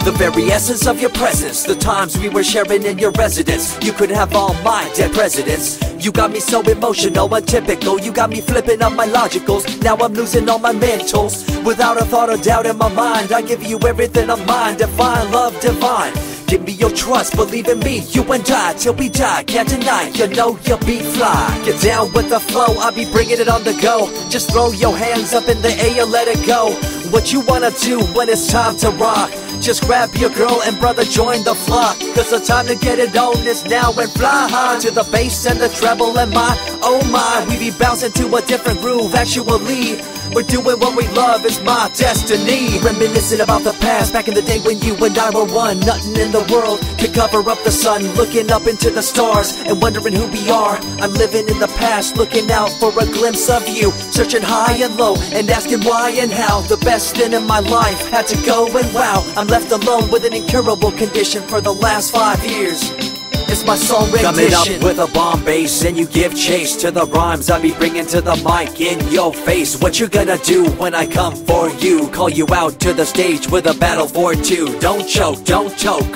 The very essence of your presence, the times we were sharing in your residence. You could have all my dead presidents. You got me so emotional, untypical. You got me flipping up my logicals. Now I'm losing all my mentals. Without a thought or doubt in my mind, I give you everything of mine. Divine love, divine. Give me your trust, believe in me, you and I, till we die, can't deny, you know you'll be fly. Get down with the flow, I'll be bringing it on the go. Just throw your hands up in the air, let it go. What you wanna do when it's time to rock? Just grab your girl and brother, join the flock. Cause the time to get it on is now and fly high to the bass and the treble and my, oh my. We be bouncing to a different groove, actually. We're doing what we love, it's my destiny. Reminiscing about the past, back in the day when you and I were one. Nothing in the world could cover up the sun. Looking up into the stars and wondering who we are. I'm living in the past, looking out for a glimpse of you. Searching high and low and asking why and how. The best thing in my life had to go and wow. I'm left alone with an incurable condition for the last 5 years. It's my song rendition. Coming up with a bomb bass and you give chase to the rhymes I be bringing to the mic in your face. What you gonna do when I come for you? Call you out to the stage with a battle for two. Don't choke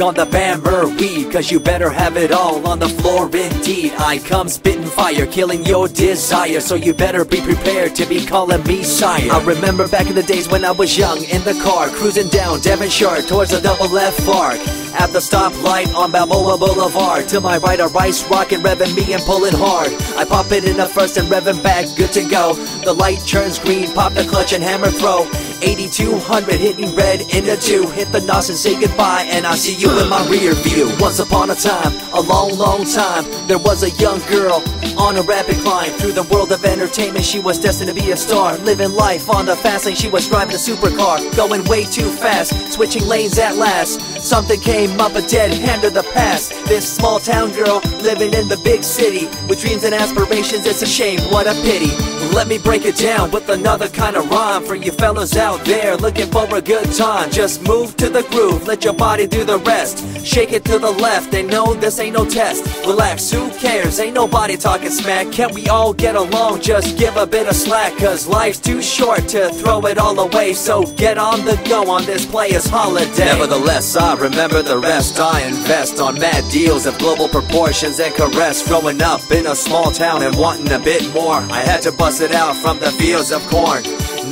on the bammer weed, cause you better have it all on the floor indeed. I come spitting fire, killing your desire, so you better be prepared to be calling me sire. I remember back in the days when I was young, in the car, cruising down Devonshire towards the double F arc. At the stoplight on Balboa Boulevard, to my right a rice rockin', revving me and pulling hard. I pop it in the first and revving back, good to go. The light turns green, pop the clutch and hammer throw. 8200 hitting red into 2. Hit the nos and say goodbye, and I see you in my rear view. Once upon a time, a long time, there was a young girl on a rapid climb through the world of entertainment. She was destined to be a star, living life on the fast lane. She was driving a supercar, going way too fast, switching lanes at last. Something came up, a dead hand of the past. This small town girl living in the big city with dreams and aspirations. It's a shame, what a pity. Let me break it down with another kind of rhyme for you fellas out there looking for a good time. Just move to the groove, let your body do the rest. Shake it to the left, they know this ain't no test. Relax, who cares, ain't nobody talking smack. Can't we all get along, just give a bit of slack. Cause life's too short to throw it all away, so get on the go on this player's holiday. Nevertheless, I remember the rest. I invest on mad deals of global proportions and caress. Growing up in a small town and wanting a bit more, I had to bust it out from the fields of corn.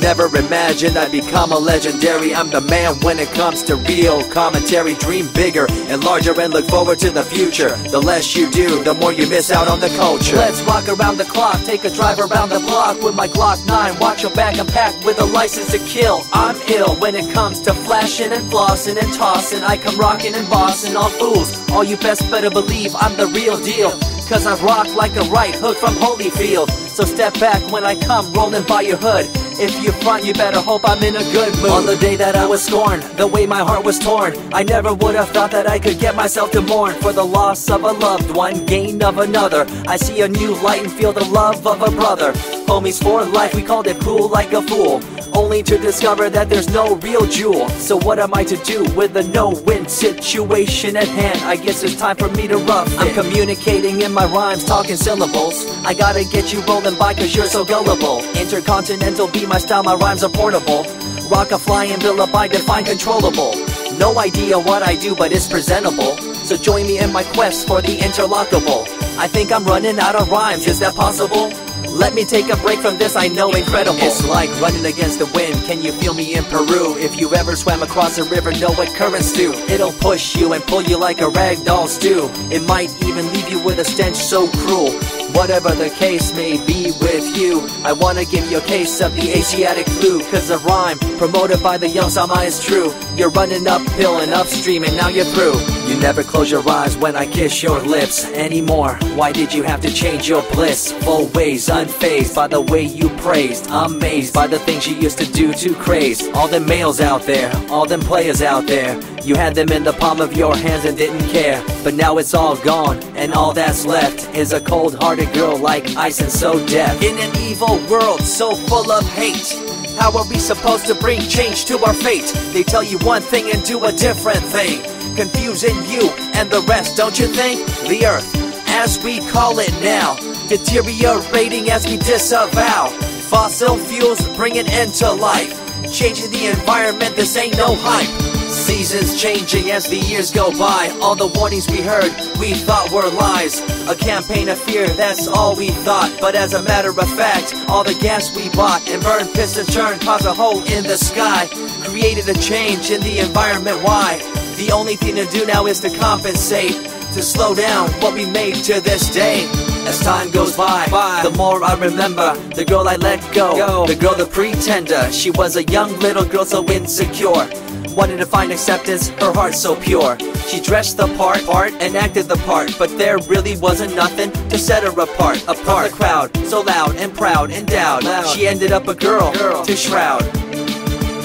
Never imagined I'd become a legendary. I'm the man when it comes to real commentary. Dream bigger and larger and look forward to the future. The less you do, the more you miss out on the culture. Let's rock around the clock, take a drive around the block with my Glock 9. Watch your back, I'm packed with a license to kill. I'm ill when it comes to flashing and flossing and tossing. I come rocking and bossing all fools. All you best better believe I'm the real deal, cause I rock like a right hook from Holyfield. So step back when I come rolling by your hood. If you front, you better hope I'm in a good mood. On the day that I was scorned, the way my heart was torn, I never would have thought that I could get myself to mourn for the loss of a loved one, gain of another. I see a new light and feel the love of a brother. Homies for life, we called it cool like a fool, only to discover that there's no real jewel. So what am I to do with a no-win situation at hand? I guess it's time for me to rough it. I'm communicating in my rhymes, talking syllables. I gotta get you rolling by cause you're so gullible. Intercontinental be my style, my rhymes are portable. Rock a flying villa by define controllable. No idea what I do, but it's presentable. So join me in my quest for the interlockable. I think I'm running out of rhymes, is that possible? Let me take a break from this, I know incredible. It's like running against the wind, can you feel me in Peru? If you ever swam across a river, know what currents do. It'll push you and pull you like a ragdoll stew. It might even leave you with a stench so cruel. Whatever the case may be with you, I wanna give you a case of the Asiatic flu. Cause the rhyme promoted by the young Sama is true. You're running uphill and upstream and now you're through. You never close your eyes when I kiss your lips anymore. Why did you have to change your bliss? Full ways, unfazed by the way you praised. Amazed by the things you used to do to craze. All them males out there, all them players out there, you had them in the palm of your hands and didn't care. But now it's all gone, and all that's left is a cold-hearted girl like ice and so deaf. In an evil world so full of hate, how are we supposed to bring change to our fate? They tell you one thing and do a different thing, confusing you and the rest, don't you think? The earth, as we call it now, deteriorating as we disavow. Fossil fuels bring an end to life. changing the environment, this ain't no hype. Seasons changing as the years go by. All the warnings we heard, we thought were lies. A campaign of fear, that's all we thought. But as a matter of fact, all the gas we bought and burned, pissed and churned, caused a hole in the sky. Created a change in the environment, why? The only thing to do now is to compensate, to slow down what we made to this day. As time goes by, the more I remember the girl I let go. The girl, the pretender. She was a young little girl so insecure, wanted to find acceptance, her heart so pure. She dressed the part and acted the part, but there really wasn't nothing to set her apart. From the crowd, so loud and proud and down, she ended up a girl to shroud.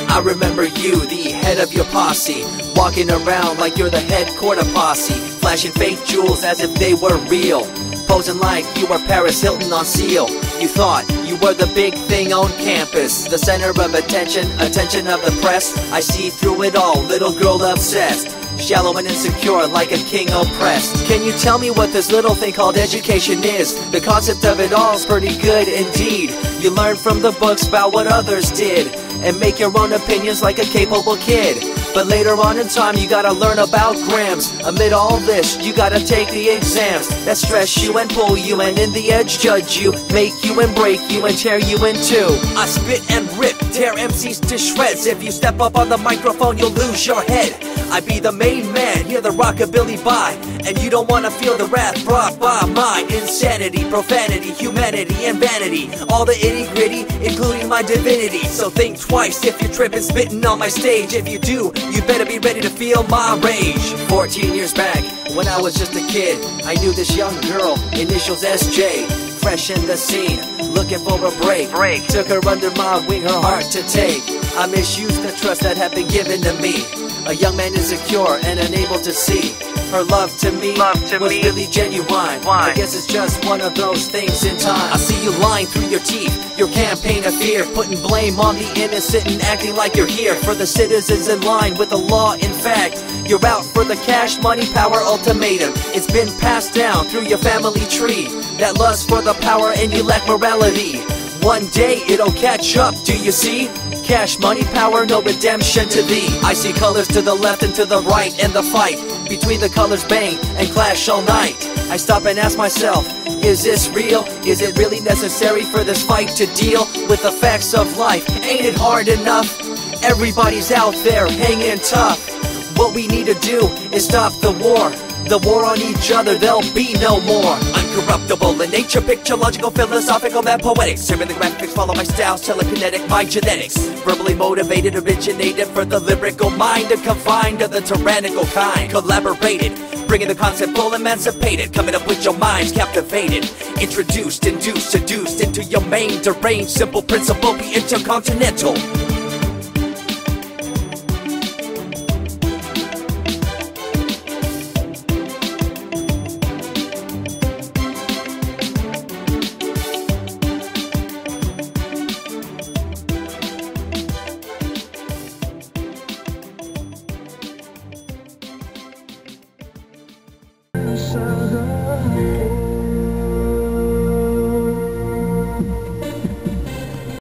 I remember you, the head of your posse, walking around like you're the head quarter posse, flashing fake jewels as if they were real, posing like you were Paris Hilton on seal. You thought you were the big thing on campus, the center of attention of the press. I see through it all, little girl obsessed, shallow and insecure like a king oppressed. Can you tell me what this little thing called education is? The concept of it all is pretty good indeed. You learn from the books about what others did and make your own opinions like a capable kid. But later on in time you gotta learn about grams. Amid all this you gotta take the exams that stress you and pull you, and in the edge judge you, make you and break you and tear you in two. I spit and rip, tear MCs to shreds. If you step up on the microphone you'll lose your head. I be the main man, hear the rockabilly by, and you don't wanna feel the wrath brought by my insanity, profanity, humanity, and vanity. All the itty gritty, including my divinity. So think twice if you're tripping, spitting on my stage. If you do, you better be ready to feel my rage. 14 years back, when I was just a kid, I knew this young girl, initials SJ, fresh in the scene, looking for a break. Took her under my wing, her heart to take. I misused the trust that had been given to me. A young man insecure and unable to see her love to me was really genuine. I guess it's just one of those things in time. I see you lying through your teeth, your campaign of fear, putting blame on the innocent and acting like you're here for the citizens in line with the law. In fact, you're out for the cash, money, power ultimatum. It's been passed down through your family tree, that lust for the power and you lack morality. One day it'll catch up, do you see? Cash, money, power, no redemption to thee. I see colors to the left and to the right, and the fight between the colors bang and clash all night. I stop and ask myself, is this real? Is it really necessary for this fight to deal with the facts of life? Ain't it hard enough? Everybody's out there hanging tough. What we need to do is stop the war on each other, there'll be no more. Uncorruptible in nature, picture, logical, philosophical, and poetic. Serving the graphics, follow my style, telekinetic, my genetics. Verbally motivated, originated for the lyrical mind, and confined to the tyrannical kind. Collaborated, bringing the concept full emancipated, coming up with your minds captivated. Introduced, induced, seduced into your main deranged, simple principle, be intercontinental. Saga